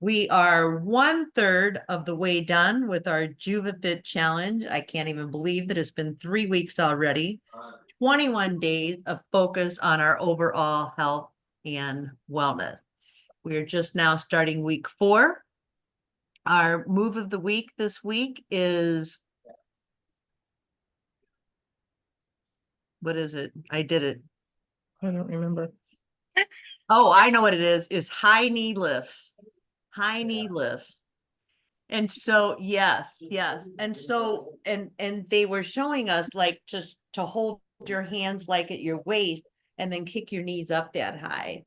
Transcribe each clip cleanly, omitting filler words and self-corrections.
We are 1/3 of the way done with our JuvaFit challenge. I can't even believe that it's been 3 weeks already. 21 days of focus on our overall health and wellness. We are just now starting week 4. Our move of the week this week is, what is it? I did it. I don't remember. Oh, I know what it is high knee lifts. High knee lifts. And so, yes. And so, and they were showing us like to hold your hands like at your waist and then kick your knees up that high.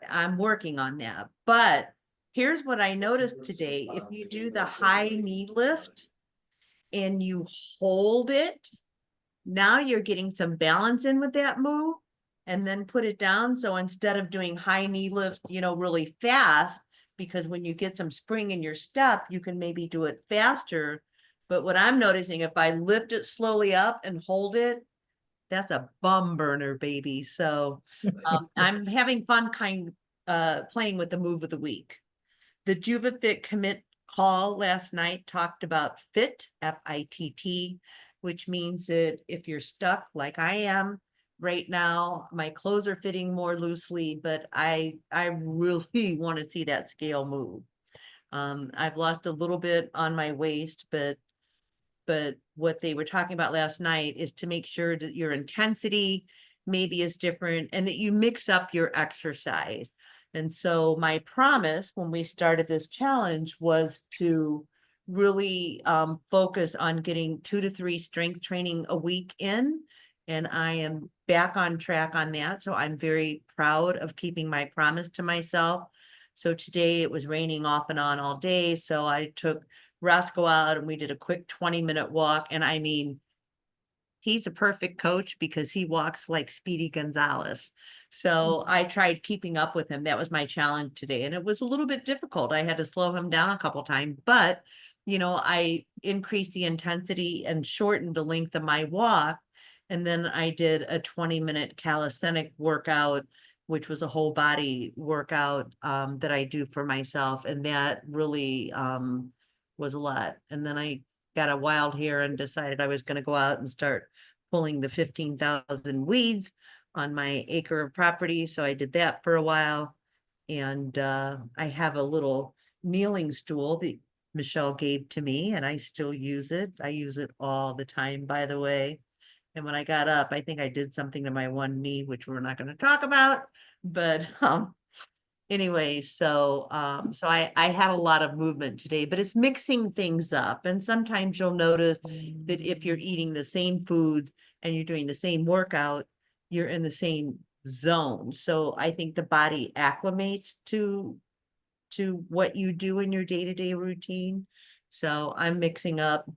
I'm working on that. But here's what I noticed today. If you do the high knee lift and you hold it, now you're getting some balance in with that move and then put it down. So instead of doing high knee lifts, really fast, because when you get some spring in your step, you can maybe do it faster. But what I'm noticing, if I lift it slowly up and hold it, that's a bum burner, baby. So I'm having fun playing with the move of the week. The JuvaFit commit call last night talked about fit, F-I-T-T, which means that if you're stuck like I am right now, my clothes are fitting more loosely, but I really want to see that scale move. I've lost a little bit on my waist, but what they were talking about last night is to make sure that your intensity maybe is different and that you mix up your exercise. And so my promise when we started this challenge was to really focus on getting 2 to 3 strength training a week in. And I am back on track on that. So I'm very proud of keeping my promise to myself. So today it was raining off and on all day. So I took Roscoe out and we did a quick 20-minute walk. And I mean, he's a perfect coach because he walks like Speedy Gonzalez. So I tried keeping up with him. That was my challenge today. And it was a little bit difficult. I had to slow him down a couple times, but I increased the intensity and shortened the length of my walk. And then I did a 20-minute calisthenic workout, which was a whole body workout that I do for myself. And that really was a lot. And then I got a wild hair and decided I was going to go out and start pulling the 15,000 weeds on my acre of property. So I did that for a while. And I have a little kneeling stool that Michelle gave to me, and I still use it. I use it all the time, by the way. And when I got up, I think I did something to my one knee, which we're not going to talk about. But anyway, so I had a lot of movement today, but it's mixing things up. And sometimes you'll notice that if you're eating the same foods and you're doing the same workout, you're in the same zone. So I think the body acclimates to what you do in your day-to-day routine. So I'm mixing up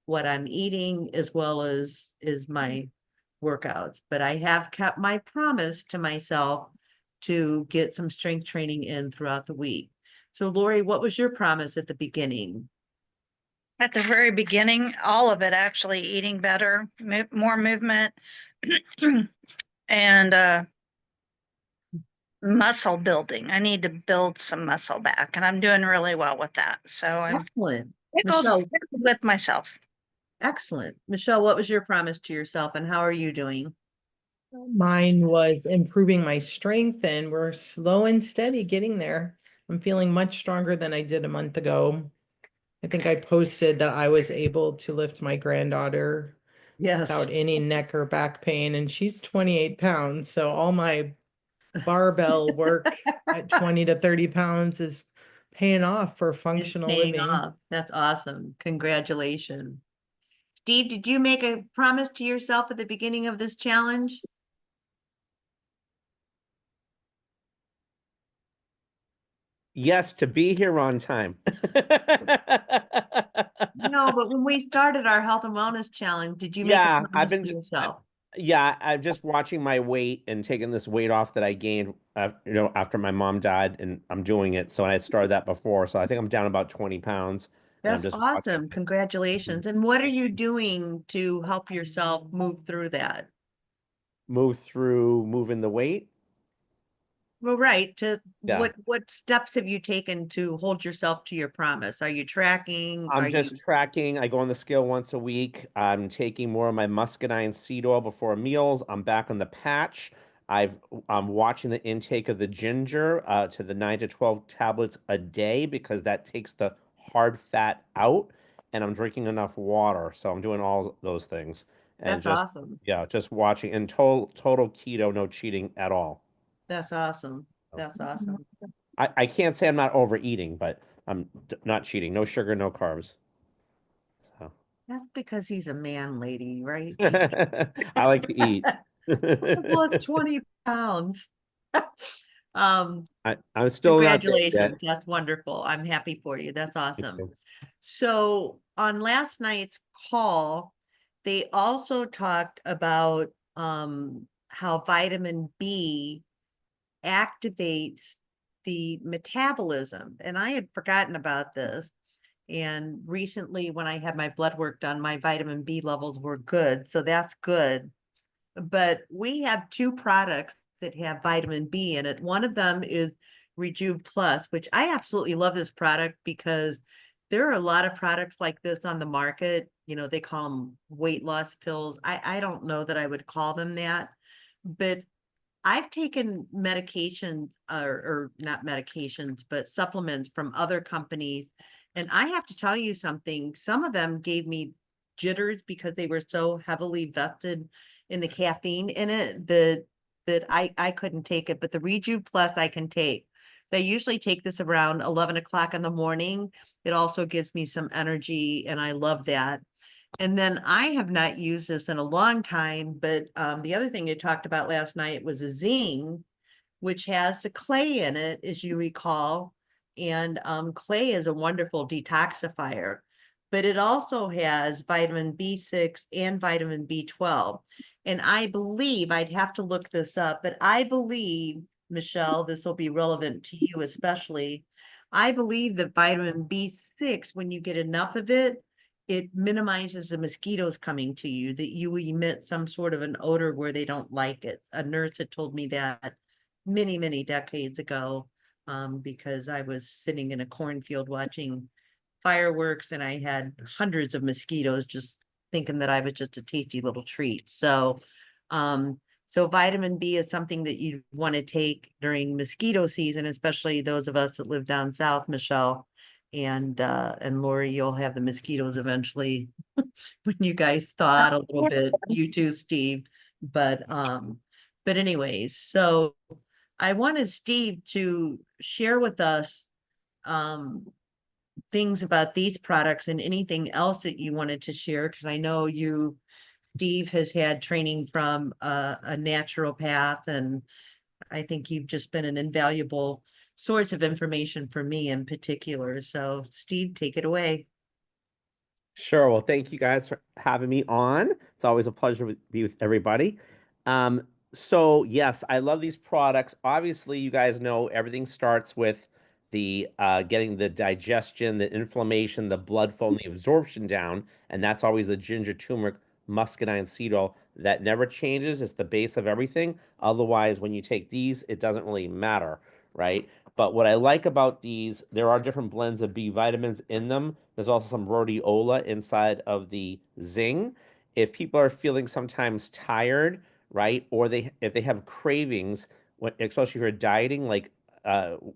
what I'm eating as well as is my workouts. But I have kept my promise to myself to get some strength training in throughout the week. So Lori, what was your promise at the beginning? At the very beginning, all of it actually, eating better, more movement, and muscle building. I need to build some muscle back, and I'm doing really well with that. So I'm Excellent. tickled Michelle, with myself. excellent. Michelle, what was your promise to yourself and how are you doing? Mine was improving my strength, and we're slow and steady getting there. I'm feeling much stronger than I did a month ago. I think I posted that I was able to lift my granddaughter Yes. without any neck or back pain, and she's 28 pounds. So all my barbell work at 20 to 30 pounds is paying off for It's functional paying living. off. That's awesome. Congratulations. Steve, did you make a promise to yourself at the beginning of this challenge? Yes, to be here on time. No, but when we started our health and wellness challenge, did you make a Yeah, promise to yourself? yeah, I'm just watching my weight and taking this weight off that I gained, after my mom died, and I'm doing it. So I had started that before. So I think I'm down about 20 pounds, and I'm That's just watching awesome. it. Congratulations. And what are you doing to help yourself move through that? Move through moving the weight. Well, right, Yeah. what steps have you taken to hold yourself to your promise? Are you tracking? Are I'm you, just tracking. I go on the scale once a week. I'm taking more of my muscadine seed oil before meals. I'm back on the patch. I'm watching the intake of the ginger to the 9 to 12 tablets a day because that takes the hard fat out, and I'm drinking enough water. So I'm doing all those things and that's just awesome. yeah, just watching and total keto, no cheating at all. That's awesome. So That's awesome. I can't say I'm not overeating, but I'm not cheating. No sugar, no carbs. So. That's because he's a man, lady, right? I like to eat. I've lost 20 pounds. I'm still not there yet. Congratulations. That's wonderful. I'm happy for you. That's awesome. So on last night's call, they also talked about how vitamin B activates the metabolism. And I had forgotten about this. And recently, when I had my blood work done, my vitamin B levels were good. So that's good. But we have two products that have vitamin B in it. One of them is Rejuve Plus, which I absolutely love this product because there are a lot of products like this on the market. You know, they call them weight loss pills. I don't know that I would call them that, but I've taken medications or not medications, but supplements from other companies. And I have to tell you something, some of them gave me jitters because they were so heavily vested in the caffeine in it that I couldn't take it. But the Rejuve Plus I can take. They usually take this around 11 o'clock in the morning. It also gives me some energy and I love that. And then I have not used this in a long time, but the other thing you talked about last night was a Zing, which has the clay in it, as you recall. And clay is a wonderful detoxifier, but it also has vitamin B6 and vitamin B12. And I believe, I'd have to look this up, but I believe, Michelle, this will be relevant to you especially. I believe that vitamin B6, when you get enough of it, it minimizes the mosquitoes coming to you, that you emit some sort of an odor where they don't like it. A nurse had told me that many, many decades ago, because I was sitting in a cornfield watching fireworks and I had hundreds of mosquitoes just thinking that I was just a tasty little treat. Um, so vitamin B is something that you want to take during mosquito season, especially those of us that live down south, Michelle. And Lori, you'll have the mosquitoes eventually when you guys thaw out a little bit, you too, Steve. But anyways, so I wanted Steve to share with us um things about these products and anything else that you wanted to share, because I know you, Steve, has had training from a naturopath, and I think you've just been an invaluable source of information for me in particular. So Steve, take it away. Sure. Well, thank you guys for having me on. It's always a pleasure to be with everybody. So yes, I love these products. Obviously, you guys know everything starts with the getting the digestion, the inflammation, the blood flow, and the absorption down, and that's always the ginger, turmeric, muscadine seed oil. That never changes. It's the base of everything. Otherwise, when you take these, it doesn't really matter, right? But what I like about these, there are different blends of B vitamins in them. There's also some rhodiola inside of the Zing. If people are feeling sometimes tired, right, or if they have cravings, especially if you're dieting, like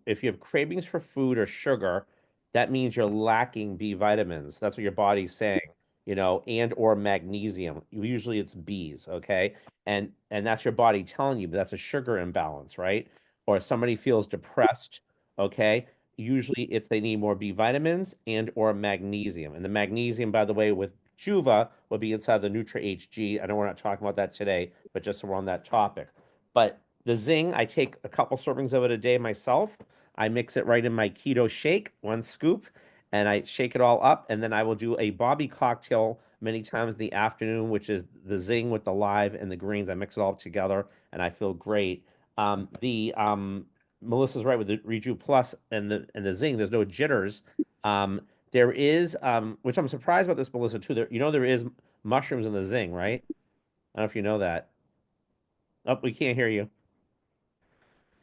if you have cravings for food or sugar, that means you're lacking B vitamins. That's what your body's saying, and or magnesium. Usually it's Bs, okay? And that's your body telling you, but that's a sugar imbalance, right? Or somebody feels depressed, okay? Usually it's they need more B vitamins and or magnesium. And the magnesium, by the way, with Juva will be inside the Nutra HG. I know we're not talking about that today, but just so we're on that topic. But the Zing, I take a couple servings of it a day myself. I mix it right in my keto shake, 1 scoop, and I shake it all up. And then I will do a Bobby cocktail many times in the afternoon, which is the Zing with the live and the greens. I mix it all together and I feel great. The Melissa's right with the Reju Plus and the Zing. There's no jitters. There is, which I'm surprised about this, Melissa, too. There is mushrooms in the Zing, right? I don't know if you know that. Oh, we can't hear you.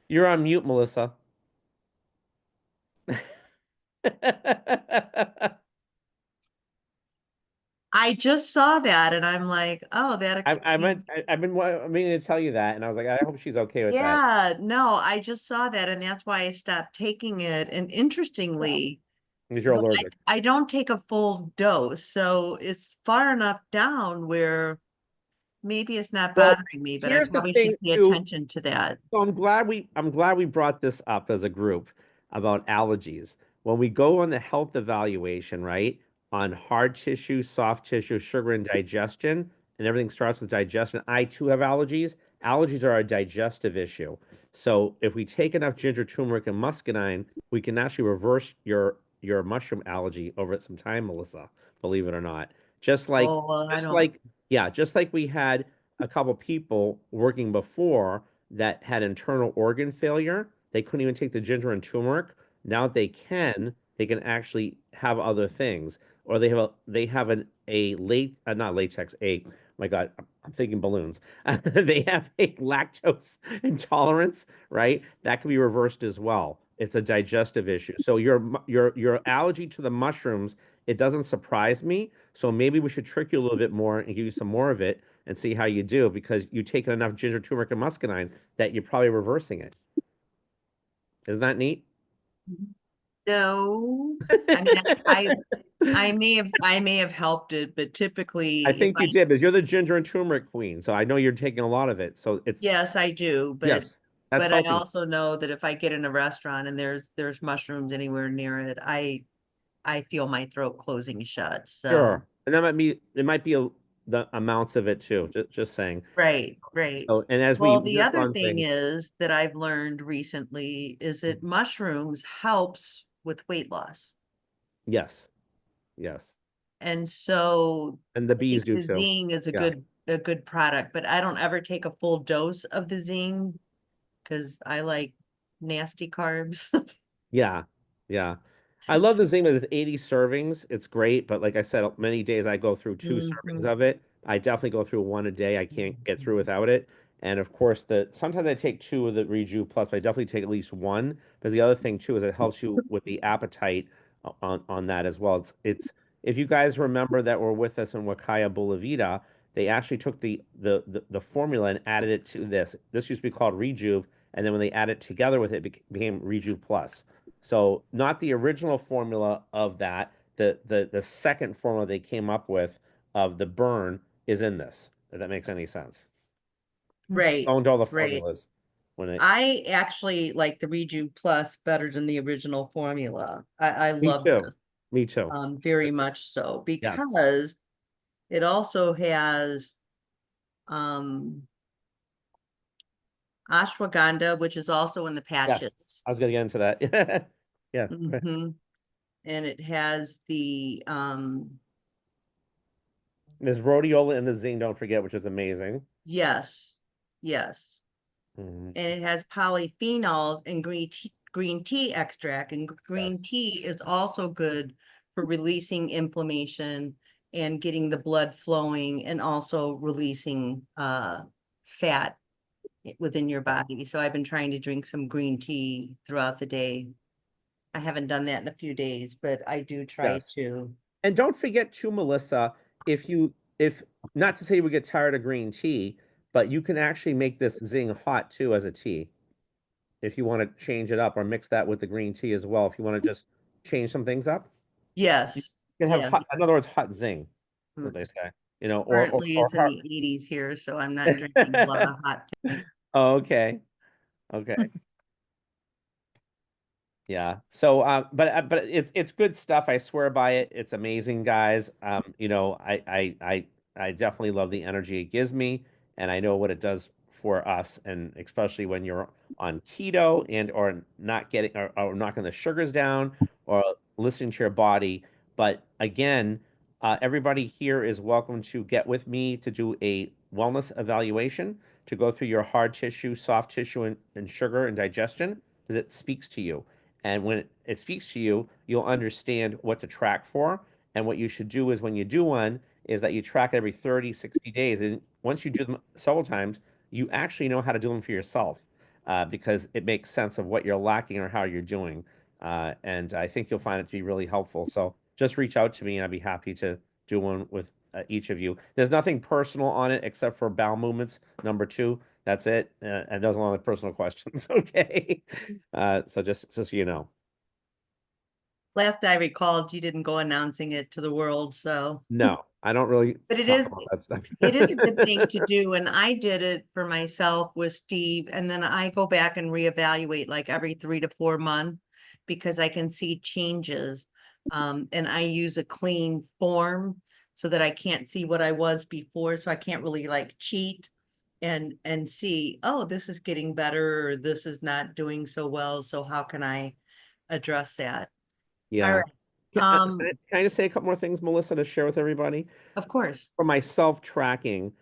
You're on mute, Melissa. I just saw that and I'm like, oh, that explains. I've been meaning to tell you that, and I was like, I hope she's okay with that. Yeah, no, I just saw that and that's why I stopped taking it. And interestingly, Because you're allergic. I don't take a full dose, so it's far enough down where maybe it's not Well, bothering me, but I here's the probably thing should pay too. attention to that. So I'm glad we brought this up as a group about allergies. When we go on the health evaluation, right, on hard tissue, soft tissue, sugar and digestion, and everything starts with digestion. I too have allergies. Allergies are a digestive issue. So if we take enough ginger, turmeric, and muscadine, we can actually reverse your mushroom allergy over some time, Melissa, believe it or not. Just like Oh, well, I just don't, like yeah, just like we had a couple people working before that had internal organ failure. They couldn't even take the ginger and turmeric. Now they can actually have other things, or they have a late not latex a my God, I'm thinking balloons. They have a lactose intolerance, right? That can be reversed as well. It's a digestive issue. So your allergy to the mushrooms, it doesn't surprise me. So maybe we should trick you a little bit more and give you some more of it and see how you do because you take enough ginger, turmeric, and muscadine that you're probably reversing it. Isn't that neat? no. I mean, I may have helped it, but typically I if think you did because you're the ginger and turmeric queen. So I know you're taking a lot of it. So it's yes, I do, yes, that's but I helping. also know that if I get in a restaurant and there's mushrooms anywhere near it, I feel my throat closing shut. So, Sure. And that might be it might be the amounts of it too. Just saying. right, right. So and as we Well, the work other on thing things, is that I've learned recently is that mushrooms helps with weight loss. yes, yes. And so And the I bees think do the too. Zing is Yeah. a good product, but I don't ever take a full dose of the Zing because I like nasty carbs. Yeah, yeah. I love the Zima. It's 80 servings. It's great, but like I said, many days I go through two servings Mhm. of it. I definitely go through one a day. I can't get through without it. And of course, the sometimes I take two of the Reju Plus, but I definitely take at least one. Because the other thing too is it helps you with the appetite on that as well. It's if you guys remember that were with us in Wakaya Bolavita, they actually took the formula and added it to this. This used to be called Rejuve, and then when they add it together with it, it became Rejuve Plus. So not the original formula of that. The second formula they came up with of the burn is in this. If that makes any sense. Right, Owned all the right. formulas when it. I actually like the Reju Plus better than the original formula. I Me love too. this, Me too. very much so Yes. because it also has um ashwagandha, which is also in the Yes. patches. I was gonna get into that. Yeah. Hmm. And it has the There's rhodiola and the zinc, don't forget, which is amazing. yes, yes. Mhm. And it has polyphenols and green tea extract. And green Yes. tea is also good for releasing inflammation and getting the blood flowing and also releasing fat within your body. So I've been trying to drink some green tea throughout the day. I haven't done that in a few days, but I do try Yes. to. And don't forget too, Melissa, if not to say you would get tired of green tea, but you can actually make this zing hot too as a tea if you want to change it up or mix that with the green tea as well. If you want to just change some things up, you Yes, can have yes. hot, in other words, hot zing, what Mm. they say, you know, Currently or it's in hot. the 80s here, so I'm not drinking a lot of hot. Oh, okay. Okay. Yeah. So, but it's good stuff. I swear by it. It's amazing, guys. You know, I definitely love the energy it gives me, and I know what it does for us, and especially when you're on keto and or not getting or knocking the sugars down or listening to your body. But again, everybody here is welcome to get with me to do a wellness evaluation to go through your hard tissue, soft tissue, and sugar and digestion because it speaks to you. And when it speaks to you, you'll understand what to track for. And what you should do is when you do one, is that you track it every 30, 60 days. And once you do them several times, you actually know how to do them for yourself. because it makes sense of what you're lacking or how you're doing. And I think you'll find it to be really helpful. So just reach out to me and I'd be happy to do one with each of you. There's nothing personal on it except for bowel movements, number 2. That's it. And those are all the personal questions. Okay. So just so you know. Last I recalled, you didn't go announcing it to the world, so. No, I don't really But it talk is, about that stuff. it is a good thing to do, and I did it for myself with Steve, and then I go back and reevaluate like every 3 to 4 months because I can see changes. And I use a clean form so that I can't see what I was before, so I can't really like cheat and see, oh, this is getting better, or this is not doing so well, so how can I address that? All Yeah. right, Can I just say a couple more things, Melissa, to share with everybody? of course. For my self-tracking,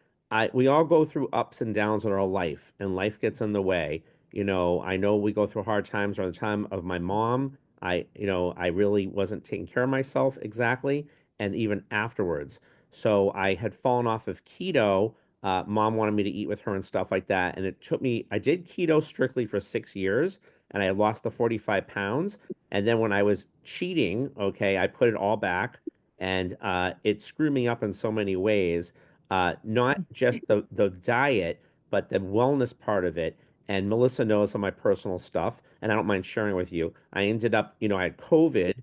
we all go through ups and downs in our life, and life gets in the way. I know we go through hard times. Or the time of my mom, I really wasn't taking care of myself exactly, and even afterwards. So I had fallen off of keto. Mom wanted me to eat with her and stuff like that, and it took me. I did keto strictly for 6 years, and I lost the 45 pounds. And then when I was cheating, okay, I put it all back and it screwed me up in so many ways. Not just the diet, but the wellness part of it. And Melissa knows some of my personal stuff, and I don't mind sharing with you. I ended up, I had COVID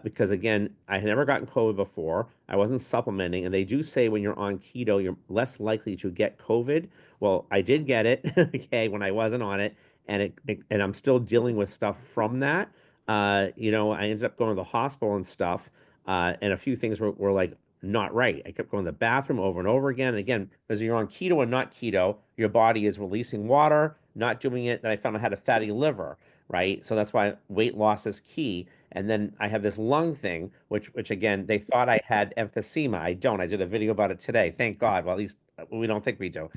because again, I had never gotten COVID before. I wasn't supplementing, and they do say when you're on keto, you're less likely to get COVID. Well, I did get it, okay, when I wasn't on it, and and I'm still dealing with stuff from that. I ended up going to the hospital and stuff, and a few things were like not right. I kept going to the bathroom over and over again. And again, because you're on keto and not keto, your body is releasing water, not doing it. Then I found I had a fatty liver, right? So that's why weight loss is key. And then I have this lung thing, which again, they thought I had emphysema. I don't. I did a video about it today. Thank God. Well, at least we don't think we do.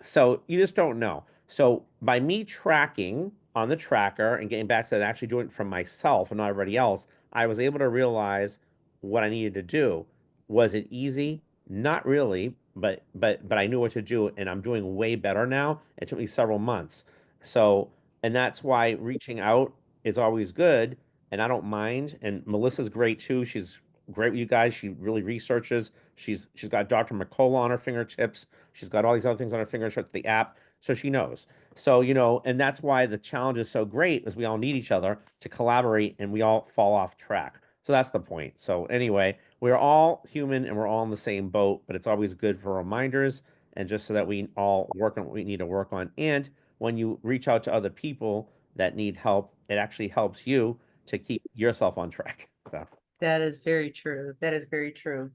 So you just don't know. So by me tracking on the tracker and getting back to that, actually doing it from myself and not everybody else, I was able to realize what I needed to do. Was it easy? Not really, but I knew what to do, and I'm doing way better now. It took me several months. So, and that's why reaching out is always good, and I don't mind. And Melissa's great too. She's great with you guys. She really researches. She's got Dr. McCullough on her fingertips. She's got all these other things on her fingertips, the app, so she knows. So, and that's why the challenge is so great, is we all need each other to collaborate and we all fall off track. So that's the point. So anyway, we're all human and we're all in the same boat, but it's always good for reminders and just so that we all work on what we need to work on. And when you reach out to other people that need help, it actually helps you to keep yourself on track. So That is very true. That is very true.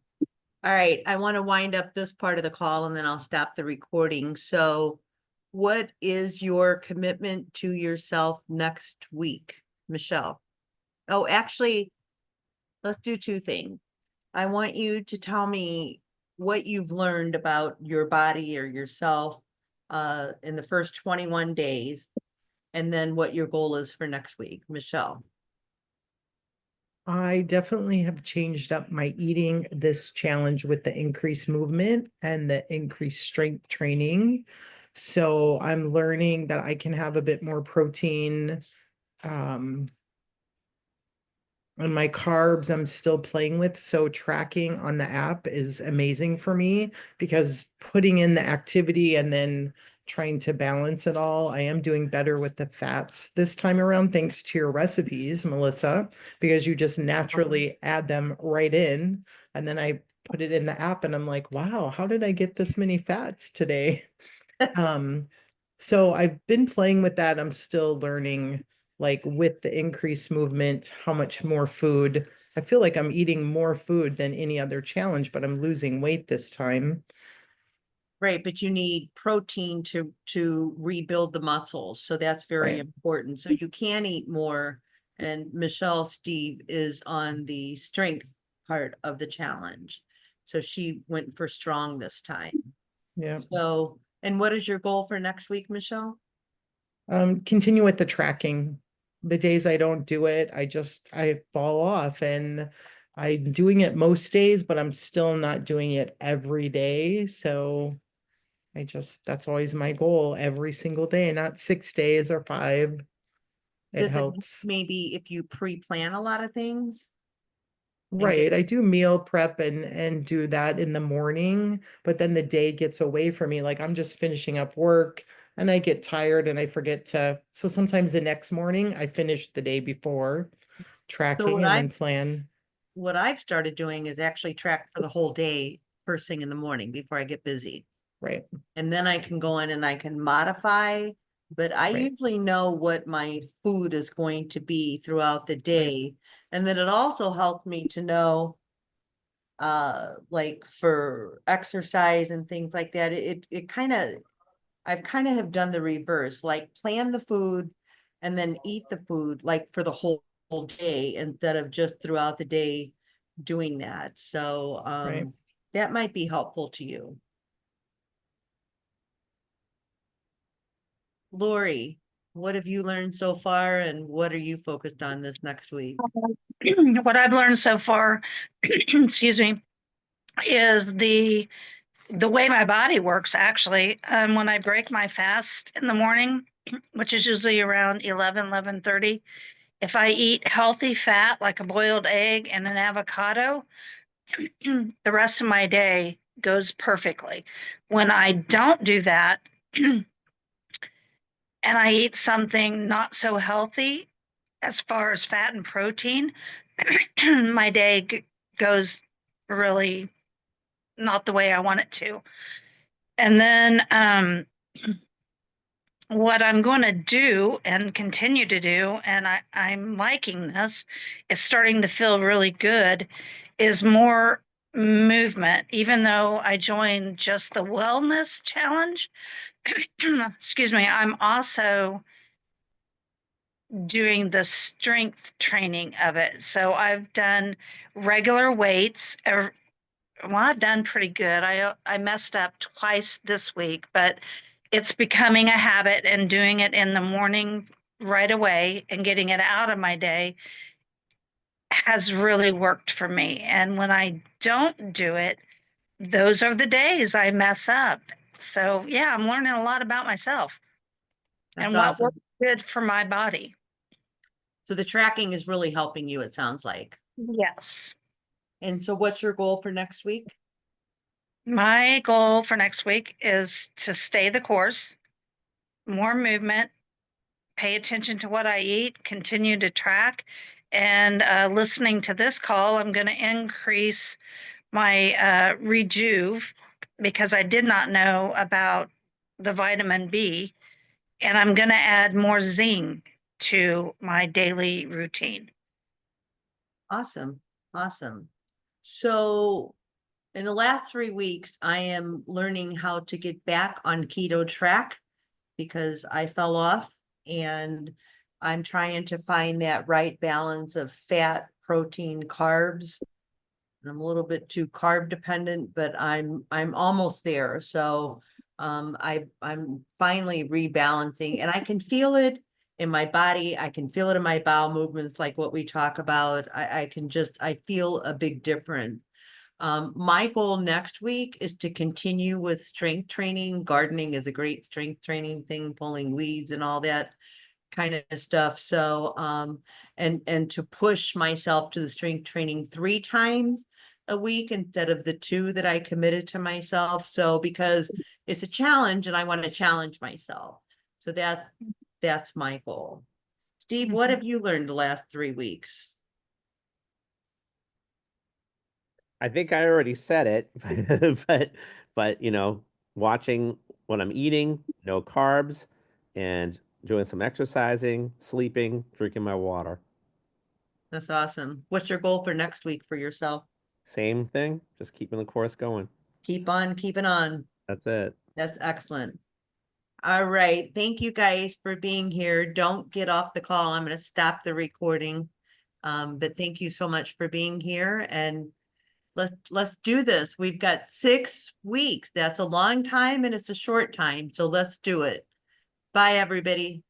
All right, I want to wind up this part of the call and then I'll stop the recording. So what is your commitment to yourself next week, Michelle? Oh, actually, let's do 2 things. I want you to tell me what you've learned about your body or yourself in the first 21 days, and then what your goal is for next week, Michelle. I definitely have changed up my eating this challenge with the increased movement and the increased strength training. So I'm learning that I can have a bit more protein. And my carbs I'm still playing with. So tracking on the app is amazing for me because putting in the activity and then trying to balance it all, I am doing better with the fats this time around, thanks to your recipes, Melissa, because you just naturally add them right in. And then I put it in the app and I'm like, wow, how did I get this many fats today? So I've been playing with that. I'm still learning, like with the increased movement, how much more food. I feel like I'm eating more food than any other challenge, but I'm losing weight this time. Right, but you need protein to rebuild the muscles, so that's very Right. important. So you can eat more. And Michelle Steve is on the strength part of the challenge. So she went for strong this time. Yeah. So, and what is your goal for next week, Michelle? Continue with the tracking. The days I don't do it, I fall off, and I'm doing it most days, but I'm still not doing it every day. So That's always my goal every single day, not 6 days or 5. It Does it helps. maybe if you pre-plan a lot of things? and get- Right, I do meal prep and do that in the morning, but then the day gets away from me. Like I'm just finishing up work and I get tired and I forget to. So sometimes the next morning I finish the day before tracking what and I- then plan. What I've started doing is actually track for the whole day, first thing in the morning before I get busy. Right, And then I can go in and I can modify, but I Right. usually know what my food is going to be throughout the day. And then it also helps me to know, like for exercise and things like that, it kind of, I've kind of have done the reverse, like plan the food and then eat the food like for the whole day instead of just throughout the day doing that. So, right. that might be helpful to you. Lori, what have you learned so far and what are you focused on this next week? What I've learned so far, excuse me, is the way my body works actually. When I break my fast in the morning, which is usually around 11:30, if I eat healthy fat like a boiled egg and an avocado, the rest of my day goes perfectly. When I don't do that, and I eat something not so healthy as far as fat and protein, my day goes really not the way I want it to. And then what I'm going to do and continue to do, and I'm liking this, it's starting to feel really good, is more movement. Even though I joined just the wellness challenge, excuse me, I'm also doing the strength training of it. So I've done regular weights. Well, I've done pretty good. I messed up twice this week, but it's becoming a habit and doing it in the morning right away and getting it out of my day has really worked for me. And when I don't do it, those are the days I mess up. So yeah, I'm learning a lot about myself That's and what awesome. works good for my body. So the tracking is really helping you, it sounds like. Yes. And so what's your goal for next week? My goal for next week is to stay the course, more movement, pay attention to what I eat, continue to track, and listening to this call, I'm going to increase my Rejuve because I did not know about the vitamin B, and I'm going to add more zinc to my daily routine. Awesome, awesome. So in the last 3 weeks, I am learning how to get back on keto track because I fell off and I'm trying to find that right balance of fat, protein, carbs. I'm a little bit too carb dependent, but I'm almost there. So I'm finally rebalancing and I can feel it in my body. I can feel it in my bowel movements, like what we talk about. I feel a big difference. My goal next week is to continue with strength training. Gardening is a great strength training thing, pulling weeds and all that kind of stuff. So, and to push myself to the strength training 3 times a week instead of the 2 that I committed to myself. So, because it's a challenge and I want to challenge myself. So that's my goal. Steve, what have you learned the last 3 weeks? I think I already said it, but watching what I'm eating, no carbs, and doing some exercising, sleeping, drinking my water. That's awesome. What's your goal for next week for yourself? Same thing, just keeping the course going. Keep on keeping on. That's it. That's excellent. All right. Thank you guys for being here. Don't get off the call. I'm going to stop the recording. But thank you so much for being here and let's do this. We've got 6 weeks. That's a long time and it's a short time. So let's do it. Bye, everybody.